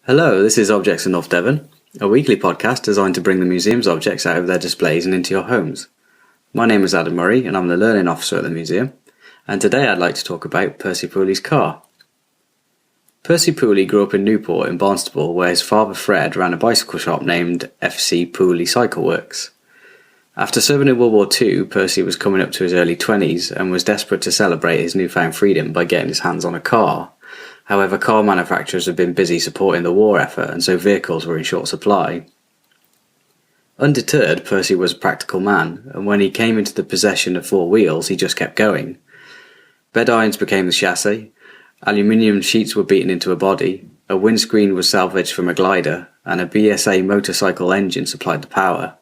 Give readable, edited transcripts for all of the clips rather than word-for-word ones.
Hello, this is Objects in North Devon, a weekly podcast designed to bring the museum's objects out of their displays and into your homes. My name is Adam Murray and I'm the Learning Officer at the museum, and today I'd like to talk about Percy Pooley's car. Percy Pooley grew up in Newport in Barnstaple, where his father Fred ran a bicycle shop named FC Pooley Cycle Works. After serving in World War II, Percy was coming up to his early 20s and was desperate to celebrate his newfound freedom by getting his hands on a car. However, car manufacturers had been busy supporting the war effort, and so vehicles were in short supply. Undeterred, Percy was a practical man, and when he came into the possession of four wheels, he just kept going. Bed irons became the chassis, aluminium sheets were beaten into a body, a windscreen was salvaged from a glider, and a BSA motorcycle engine supplied the power.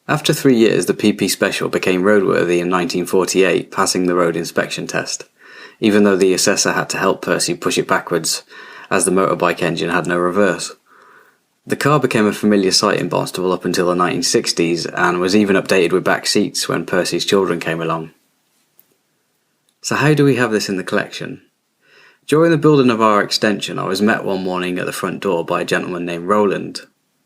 After 3 years, the PP Special became roadworthy in 1948, passing the road inspection test, even though the assessor had to help Percy push it backwards, as the motorbike engine had no reverse. The car became a familiar sight in Barnstaple up until the 1960s, and was even updated with back seats when Percy's children came along. So how do we have this in the collection? During the building of our extension, I was met one morning at the front door by a gentleman named Roland.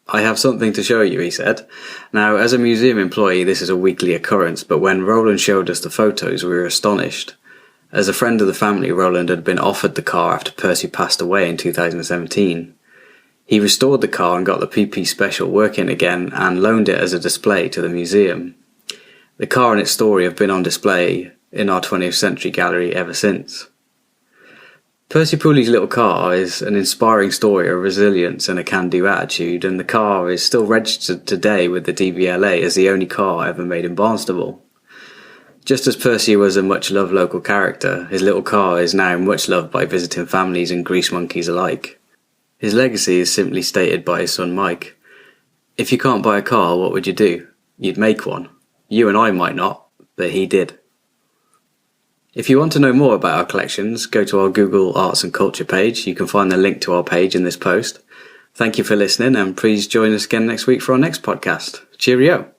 "I have something to show you," he said. Now, as a museum employee, this is a weekly occurrence, but when Roland showed us the photos, we were astonished. As a friend of the family, Roland had been offered the car after Percy passed away in 2017. He restored the car and got the PP Special working again and loaned it as a display to the museum. The car and its story have been on display in our 20th century gallery ever since. Percy Pooley's little car is an inspiring story of resilience and a can-do attitude, and the car is still registered today with the DVLA as the only car ever made in Barnstaple. Just as Percy was a much-loved local character, his little car is now much loved by visiting families and grease monkeys alike. His legacy is simply stated by his son Mike. "If you can't buy a car, what would you do? You'd make one. You and I might not, but he did." If you want to know more about our collections, go to our Google Arts and Culture page. You can find the link to our page in this post. Thank you for listening, and please join us again next week for our next podcast. Cheerio!